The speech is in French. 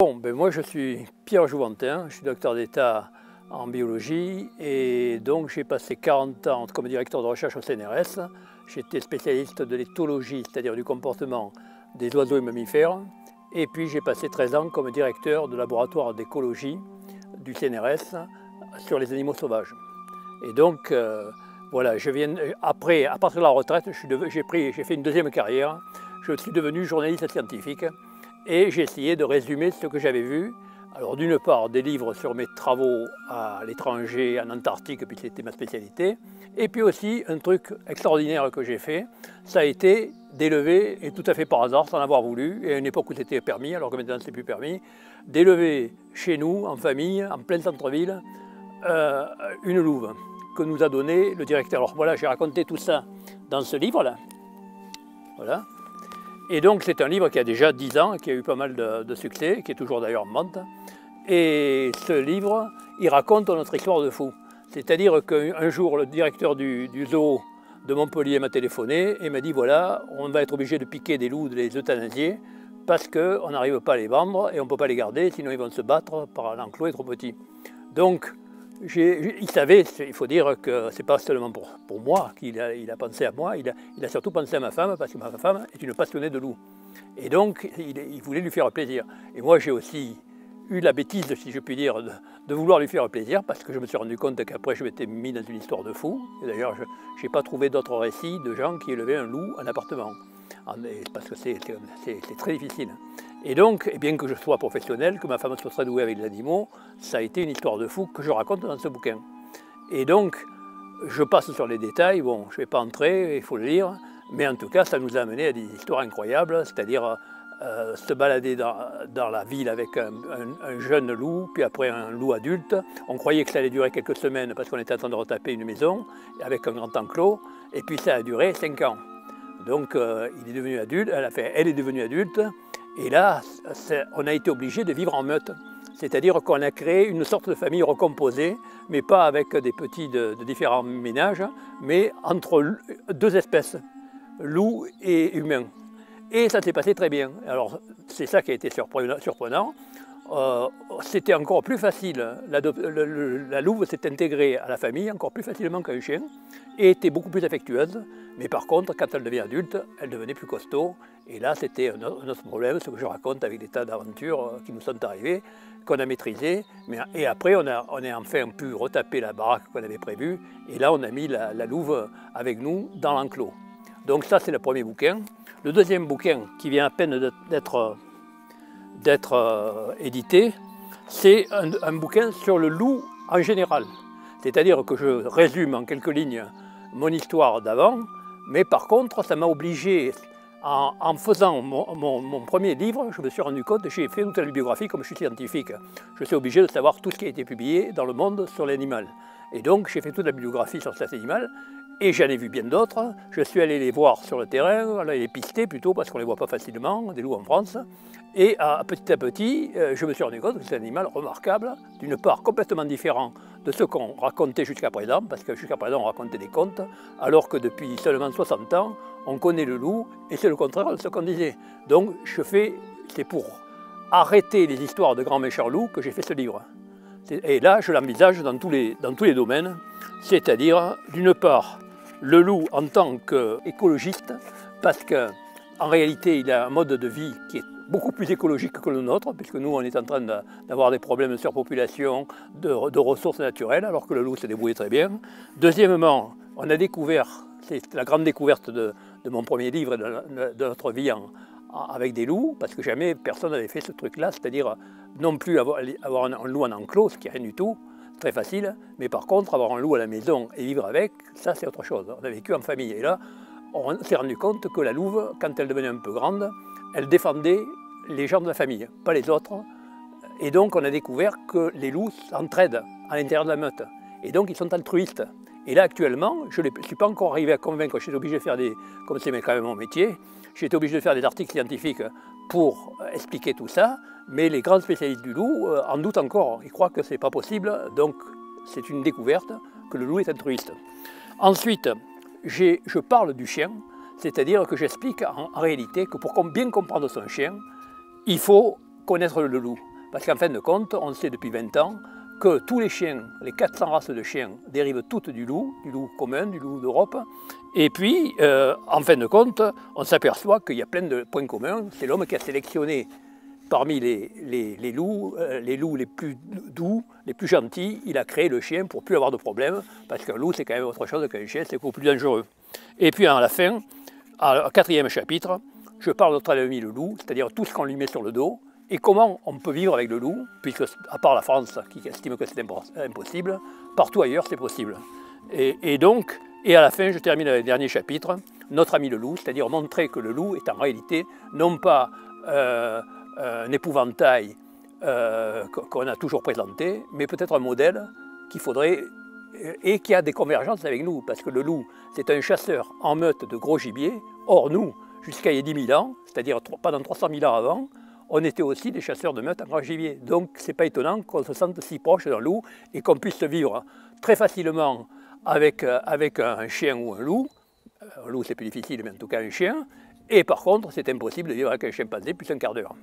Bon, ben moi je suis Pierre Jouventin, je suis docteur d'État en biologie et donc j'ai passé 40 ans comme directeur de recherche au CNRS. J'étais spécialiste de l'éthologie, c'est-à-dire du comportement des oiseaux et mammifères. Et puis j'ai passé 13 ans comme directeur de laboratoire d'écologie du CNRS sur les animaux sauvages. Et donc voilà, après, à partir de la retraite, j'ai fait une deuxième carrière. Je suis devenu journaliste scientifique. Et j'ai essayé de résumer ce que j'avais vu. Alors d'une part, des livres sur mes travaux à l'étranger, en Antarctique, puis c'était ma spécialité. Et puis aussi, un truc extraordinaire que j'ai fait, ça a été d'élever, et tout à fait par hasard, sans l'avoir voulu, et à une époque où c'était permis, alors que maintenant c'est plus permis, d'élever chez nous, en famille, en plein centre-ville, une louve que nous a donnée le directeur. Alors voilà, j'ai raconté tout ça dans ce livre-là. Voilà. Et donc c'est un livre qui a déjà 10 ans, qui a eu pas mal de succès, qui est toujours d'ailleurs en vente. Et ce livre, il raconte notre histoire de fou. C'est-à-dire qu'un jour, le directeur du zoo de Montpellier m'a téléphoné et m'a dit voilà, on va être obligé de piquer des loups, de les euthanasier, parce qu'on n'arrive pas à les vendre et on ne peut pas les garder, sinon ils vont se battre par l'enclos est trop petit. Donc, il savait, il faut dire que ce n'est pas seulement pour moi qu'il a pensé à moi, il a surtout pensé à ma femme, parce que ma femme est une passionnée de loups. Et donc, il voulait lui faire plaisir. Et moi, j'ai aussi eu la bêtise, si je puis dire, de vouloir lui faire plaisir, parce que je me suis rendu compte qu'après, je m'étais mis dans une histoire de fou. Et d'ailleurs, je n'ai pas trouvé d'autres récits de gens qui élevaient un loup en appartement. Parce que c'est très difficile. Et donc, bien que je sois professionnel, que ma femme soit très douée avec les animaux, ça a été une histoire de fou que je raconte dans ce bouquin. Et donc, je passe sur les détails, bon, je ne vais pas entrer, il faut le lire, mais en tout cas, ça nous a amené à des histoires incroyables, c'est-à-dire se balader dans la ville avec un jeune loup, puis après un loup adulte. On croyait que ça allait durer quelques semaines parce qu'on était en train de retaper une maison avec un grand enclos, et puis ça a duré 5 ans. Donc, il est devenu adulte, elle est devenue adulte, et là, on a été obligé de vivre en meute. C'est-à-dire qu'on a créé une sorte de famille recomposée, mais pas avec des petits de différents ménages, mais entre deux espèces, loups et humains. Et ça s'est passé très bien. Alors, c'est ça qui a été surprenant. C'était encore plus facile. La louve s'est intégrée à la famille encore plus facilement qu'un chien et était beaucoup plus affectueuse. Mais par contre, quand elle devient adulte, elle devenait plus costaud. Et là, c'était un autre problème, ce que je raconte avec des tas d'aventures qui nous sont arrivées, qu'on a maîtrisées. Et après, on a enfin pu retaper la baraque qu'on avait prévue. Et là, on a mis la louve avec nous dans l'enclos. Donc ça, c'est le premier bouquin. Le deuxième bouquin, qui vient à peine d'être édité, c'est un bouquin sur le loup en général. C'est-à-dire que je résume en quelques lignes mon histoire d'avant, mais par contre, ça m'a obligé, en faisant mon premier livre, je me suis rendu compte, j'ai fait toute la biographie comme je suis scientifique. Je suis obligé de savoir tout ce qui a été publié dans le monde sur l'animal. Et donc, j'ai fait toute la biographie sur cet animal, et j'en ai vu bien d'autres. Je suis allé les voir sur le terrain, les pister plutôt, parce qu'on ne les voit pas facilement, des loups en France. Et petit à petit, je me suis rendu compte que c'est un animal remarquable, d'une part complètement différent de ce qu'on racontait jusqu'à présent, parce que jusqu'à présent on racontait des contes, alors que depuis seulement 60 ans, on connaît le loup, et c'est le contraire de ce qu'on disait. Donc c'est pour arrêter les histoires de grands méchants loups que j'ai fait ce livre. Et là, je l'envisage dans tous les domaines, c'est-à-dire, d'une part, le loup en tant qu'écologiste, parce qu'en réalité, il a un mode de vie qui est beaucoup plus écologique que le nôtre, puisque nous, on est en train d'avoir des problèmes de surpopulation, de ressources naturelles, alors que le loup s'est débrouillé très bien. Deuxièmement, on a découvert, c'est la grande découverte de mon premier livre, de notre vie avec des loups, parce que jamais personne n'avait fait ce truc-là, c'est-à-dire non plus avoir un loup en enclos, ce qui n'est rien du tout, très facile, mais par contre, avoir un loup à la maison et vivre avec, ça c'est autre chose. On a vécu en famille, et là, on s'est rendu compte que la louve, quand elle devenait un peu grande, elle défendait les gens de la famille, pas les autres, et donc on a découvert que les loups s'entraident à l'intérieur de la meute, et donc ils sont altruistes. Et là, actuellement, je ne suis pas encore arrivé à convaincre, je suis obligé de faire comme c'est quand même mon métier, j'ai été obligé de faire des articles scientifiques pour expliquer tout ça, mais les grands spécialistes du loup en doutent encore, ils croient que ce n'est pas possible, donc c'est une découverte que le loup est altruiste. Ensuite, je parle du chien, c'est-à-dire que j'explique en réalité que pour bien comprendre son chien, il faut connaître le loup. Parce qu'en fin de compte, on sait depuis 20 ans que tous les chiens, les 400 races de chiens, dérivent toutes du loup commun, du loup d'Europe. Et puis, en fin de compte, on s'aperçoit qu'il y a plein de points communs. C'est l'homme qui a sélectionné parmi les loups les plus doux, les plus gentils. Il a créé le chien pour ne plus avoir de problème, parce qu'un loup, c'est quand même autre chose qu'un chien, c'est beaucoup plus dangereux. Et puis à la fin, au 4e chapitre, je parle de notre ami le loup, c'est-à-dire tout ce qu'on lui met sur le dos, et comment on peut vivre avec le loup, puisque à part la France qui estime que c'est impossible, partout ailleurs c'est possible. Et à la fin, je termine avec le dernier chapitre, notre ami le loup, c'est-à-dire montrer que le loup est en réalité non pas un épouvantail qu'on a toujours présenté, mais peut-être un modèle qu'il faudrait et qui a des convergences avec nous, parce que le loup, c'est un chasseur en meute de gros gibier. Or nous, jusqu'à il y a 10 000 ans, c'est-à-dire pendant 300 000 ans avant, on était aussi des chasseurs de meute en grand gibier. Donc c'est pas étonnant qu'on se sente si proche d'un loup et qu'on puisse vivre très facilement avec un chien ou un loup. Un loup c'est plus difficile, mais en tout cas un chien. Et par contre, c'est impossible de vivre avec un chimpanzé plus un quart d'heure.